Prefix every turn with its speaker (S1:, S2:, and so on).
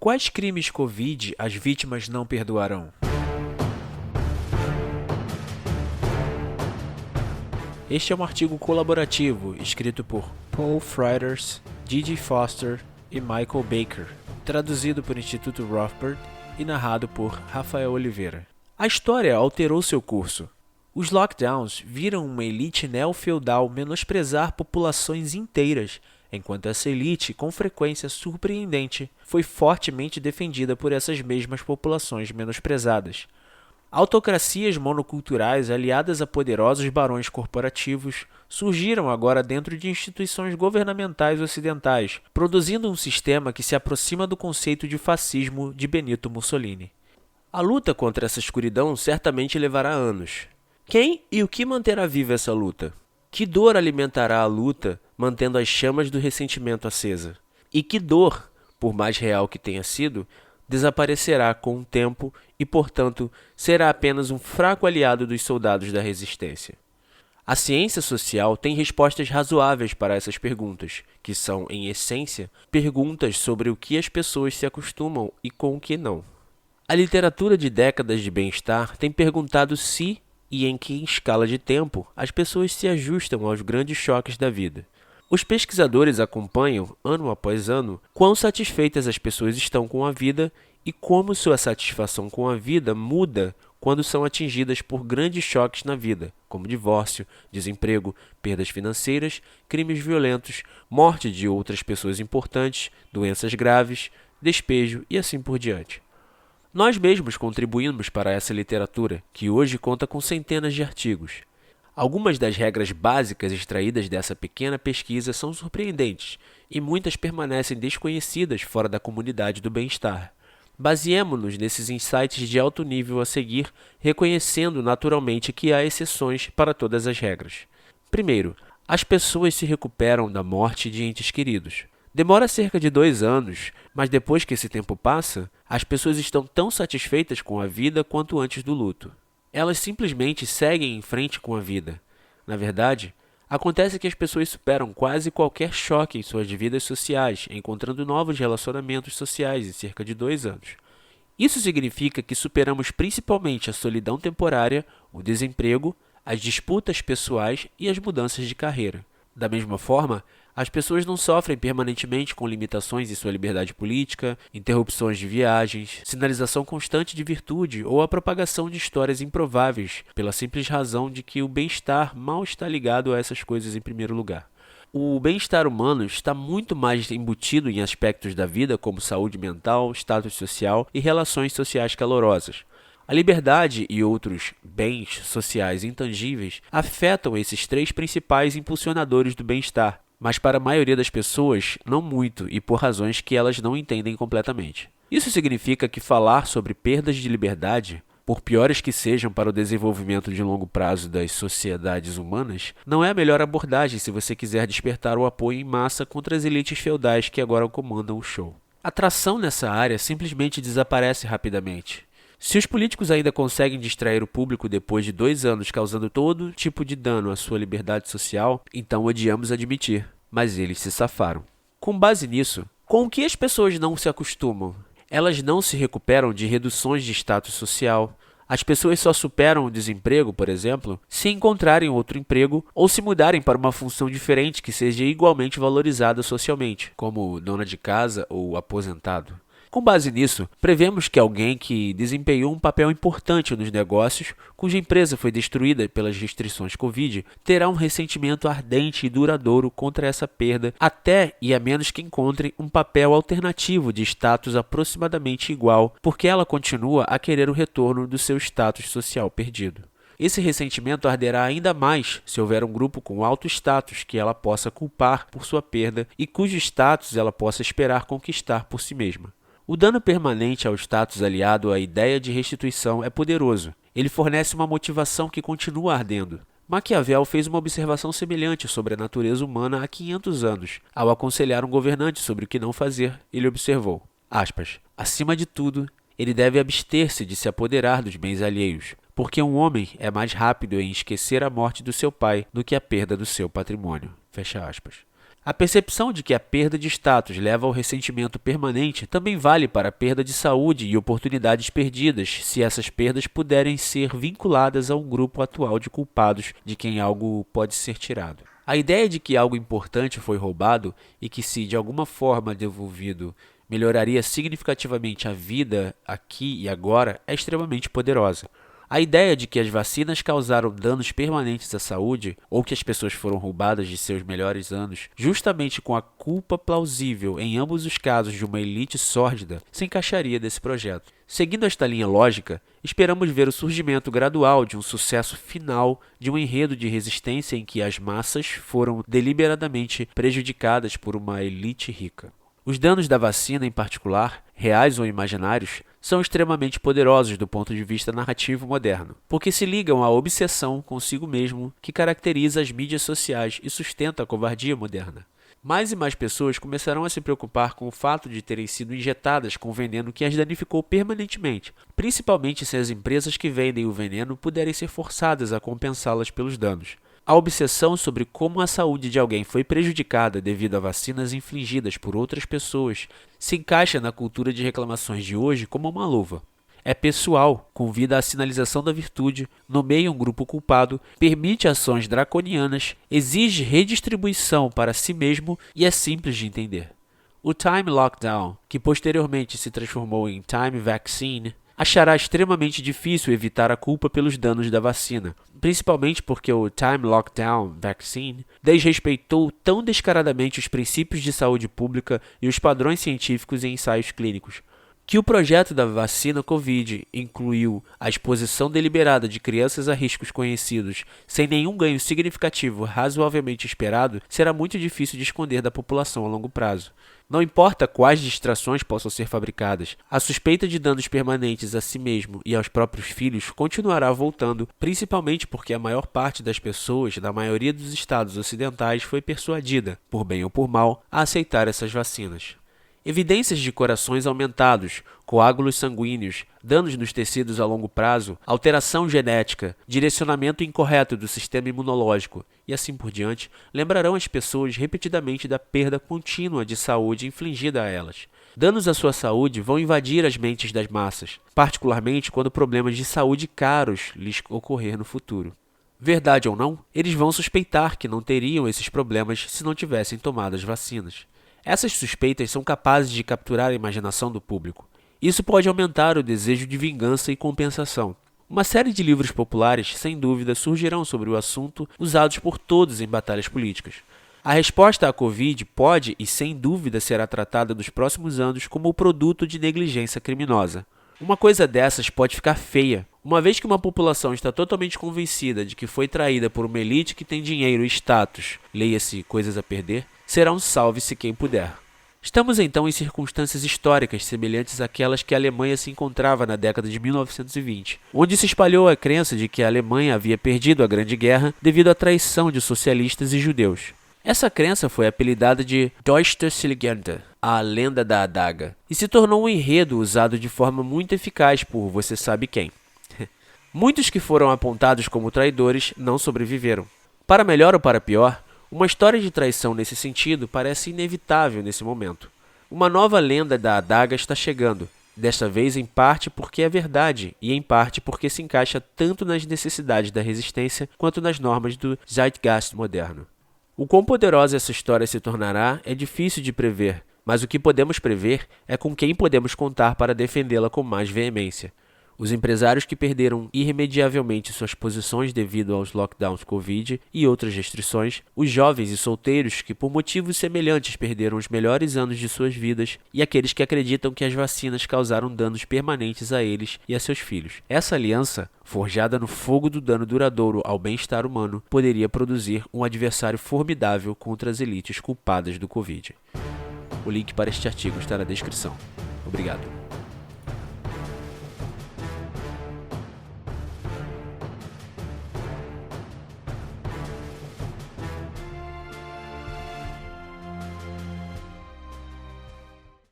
S1: Quais crimes Covid as vítimas não perdoarão? Este é um artigo colaborativo escrito por Paul Frieders, Gigi Foster e Michael Baker, traduzido por Instituto Rothbard e narrado por Rafael Oliveira. A história alterou seu curso. Os lockdowns viram uma elite neo-feudal menosprezar populações inteiras, enquanto essa elite, com frequência surpreendente, foi fortemente defendida por essas mesmas populações menosprezadas. Autocracias monoculturais aliadas a poderosos barões corporativos surgiram agora dentro de instituições governamentais ocidentais, produzindo um sistema que se aproxima do conceito de fascismo de Benito Mussolini. A luta contra essa escuridão certamente levará anos. Quem e o que manterá viva essa luta? Que dor alimentará a luta, mantendo as chamas do ressentimento acesa? E que dor, por mais real que tenha sido, desaparecerá com o tempo e, portanto, será apenas um fraco aliado dos soldados da resistência? A ciência social tem respostas razoáveis para essas perguntas, que são, em essência, perguntas sobre o que as pessoas se acostumam e com o que não. A literatura de décadas de bem-estar tem perguntado se e em que escala de tempo as pessoas se ajustam aos grandes choques da vida. Os pesquisadores acompanham, ano após ano, quão satisfeitas as pessoas estão com a vida e como sua satisfação com a vida muda quando são atingidas por grandes choques na vida, como divórcio, desemprego, perdas financeiras, crimes violentos, morte de outras pessoas importantes, doenças graves, despejo e assim por diante. Nós mesmos contribuímos para essa literatura, que hoje conta com centenas de artigos. Algumas das regras básicas extraídas dessa pequena pesquisa são surpreendentes, e muitas permanecem desconhecidas fora da comunidade do bem-estar. Baseemo-nos nesses insights de alto nível a seguir, reconhecendo naturalmente que há exceções para todas as regras. Primeiro, as pessoas se recuperam da morte de entes queridos. Demora cerca de 2 anos, mas depois que esse tempo passa, as pessoas estão tão satisfeitas com a vida quanto antes do luto. Elas simplesmente seguem em frente com a vida. Na verdade, acontece que as pessoas superam quase qualquer choque em suas vidas sociais, encontrando novos relacionamentos sociais em cerca de 2 anos. Isso significa que superamos principalmente a solidão temporária, o desemprego, as disputas pessoais e as mudanças de carreira. Da mesma forma, as pessoas não sofrem permanentemente com limitações em sua liberdade política, interrupções de viagens, sinalização constante de virtude ou a propagação de histórias improváveis, pela simples razão de que o bem-estar mal está ligado a essas coisas em primeiro lugar. O bem-estar humano está muito mais embutido em aspectos da vida como saúde mental, status social e relações sociais calorosas. A liberdade e outros bens sociais intangíveis afetam esses 3 principais impulsionadores do bem-estar, mas para a maioria das pessoas, não muito e por razões que elas não entendem completamente. Isso significa que falar sobre perdas de liberdade, por piores que sejam para o desenvolvimento de longo prazo das sociedades humanas, não é a melhor abordagem se você quiser despertar o apoio em massa contra as elites feudais que agora comandam o show. A tração nessa área simplesmente desaparece rapidamente. Se os políticos ainda conseguem distrair o público depois de 2 anos causando todo tipo de dano à sua liberdade social, então odiamos admitir, mas eles se safaram. Com base nisso, com o que as pessoas não se acostumam? Elas não se recuperam de reduções de status social. As pessoas só superam o desemprego, por exemplo, se encontrarem outro emprego ou se mudarem para uma função diferente que seja igualmente valorizada socialmente, como dona de casa ou aposentado. Com base nisso, prevemos que alguém que desempenhou um papel importante nos negócios, cuja empresa foi destruída pelas restrições Covid, terá um ressentimento ardente e duradouro contra essa perda, até e a menos que encontre um papel alternativo de status aproximadamente igual, porque ela continua a querer o retorno do seu status social perdido. Esse ressentimento arderá ainda mais se houver um grupo com alto status que ela possa culpar por sua perda e cujo status ela possa esperar conquistar por si mesma. O dano permanente ao status aliado à ideia de restituição é poderoso. Ele fornece uma motivação que continua ardendo. Maquiavel fez uma observação semelhante sobre a natureza humana há 500 anos. Ao aconselhar um governante sobre o que não fazer, ele observou, aspas, acima de tudo, ele deve abster-se de se apoderar dos bens alheios, porque um homem é mais rápido em esquecer a morte do seu pai do que a perda do seu patrimônio. Fecha aspas. A percepção de que a perda de status leva ao ressentimento permanente também vale para a perda de saúde e oportunidades perdidas, se essas perdas puderem ser vinculadas a um grupo atual de culpados de quem algo pode ser tirado. A ideia de que algo importante foi roubado e que, se de alguma forma devolvido, melhoraria significativamente a vida aqui e agora é extremamente poderosa. A ideia de que as vacinas causaram danos permanentes à saúde ou que as pessoas foram roubadas de seus melhores anos, justamente com a culpa plausível em ambos os casos de uma elite sórdida, se encaixaria desse projeto. Seguindo esta linha lógica, esperamos ver o surgimento gradual de um sucesso final de um enredo de resistência em que as massas foram deliberadamente prejudicadas por uma elite rica. Os danos da vacina, em particular, reais ou imaginários, são extremamente poderosos do ponto de vista narrativo moderno, porque se ligam à obsessão consigo mesmo que caracteriza as mídias sociais e sustenta a covardia moderna. Mais e mais pessoas começarão a se preocupar com o fato de terem sido injetadas com veneno que as danificou permanentemente, principalmente se as empresas que vendem o veneno puderem ser forçadas a compensá-las pelos danos. A obsessão sobre como a saúde de alguém foi prejudicada devido a vacinas infligidas por outras pessoas se encaixa na cultura de reclamações de hoje como uma luva. É pessoal, convida à sinalização da virtude, nomeia um grupo culpado, permite ações draconianas, exige redistribuição para si mesmo e é simples de entender. O Time Lockdown, que posteriormente se transformou em Time Vaccine, achará extremamente difícil evitar a culpa pelos danos da vacina, principalmente porque o Time Lockdown Vaccine desrespeitou tão descaradamente os princípios de saúde pública e os padrões científicos em ensaios clínicos. Que o projeto da vacina Covid incluiu a exposição deliberada de crianças a riscos conhecidos sem nenhum ganho significativo razoavelmente esperado, será muito difícil de esconder da população a longo prazo. Não importa quais distrações possam ser fabricadas, a suspeita de danos permanentes a si mesmo e aos próprios filhos continuará voltando, principalmente porque a maior parte das pessoas da maioria dos estados ocidentais foi persuadida, por bem ou por mal, a aceitar essas vacinas. Evidências de corações aumentados, coágulos sanguíneos, danos nos tecidos a longo prazo, alteração genética, direcionamento incorreto do sistema imunológico e assim por diante, lembrarão as pessoas repetidamente da perda contínua de saúde infligida a elas. Danos à sua saúde vão invadir as mentes das massas, particularmente quando problemas de saúde caros lhes ocorrer no futuro. Verdade ou não, eles vão suspeitar que não teriam esses problemas se não tivessem tomado as vacinas. Essas suspeitas são capazes de capturar a imaginação do público. Isso pode aumentar o desejo de vingança e compensação. Uma série de livros populares, sem dúvida, surgirão sobre o assunto, usados por todos em batalhas políticas. A resposta à Covid pode e, sem dúvida, será tratada nos próximos anos como o produto de negligência criminosa. Uma coisa dessas pode ficar feia, uma vez que uma população está totalmente convencida de que foi traída por uma elite que tem dinheiro e status, leia-se coisas a perder, será um salve-se quem puder. Estamos então em circunstâncias históricas semelhantes àquelas que a Alemanha se encontrava na década de 1920, onde se espalhou a crença de que a Alemanha havia perdido a Grande Guerra devido à traição de socialistas e judeus. Essa crença foi apelidada de Deutsche a lenda da adaga, e se tornou um enredo usado de forma muito eficaz por você sabe quem. Muitos que foram apontados como traidores não sobreviveram. Para melhor ou para pior, uma história de traição nesse sentido parece inevitável nesse momento. Uma nova lenda da adaga está chegando, desta vez em parte porque é verdade e em parte porque se encaixa tanto nas necessidades da resistência quanto nas normas do Zeitgeist moderno. O quão poderosa essa história se tornará é difícil de prever, mas o que podemos prever é com quem podemos contar para defendê-la com mais veemência. Os empresários que perderam irremediavelmente suas posições devido aos lockdowns Covid e outras restrições, os jovens e solteiros que por motivos semelhantes perderam os melhores anos de suas vidas e aqueles que acreditam que as vacinas causaram danos permanentes a eles e a seus filhos. Essa aliança, forjada no fogo do dano duradouro ao bem-estar humano, poderia produzir um adversário formidável contra as elites culpadas do Covid. O link para este artigo está na descrição. Obrigado.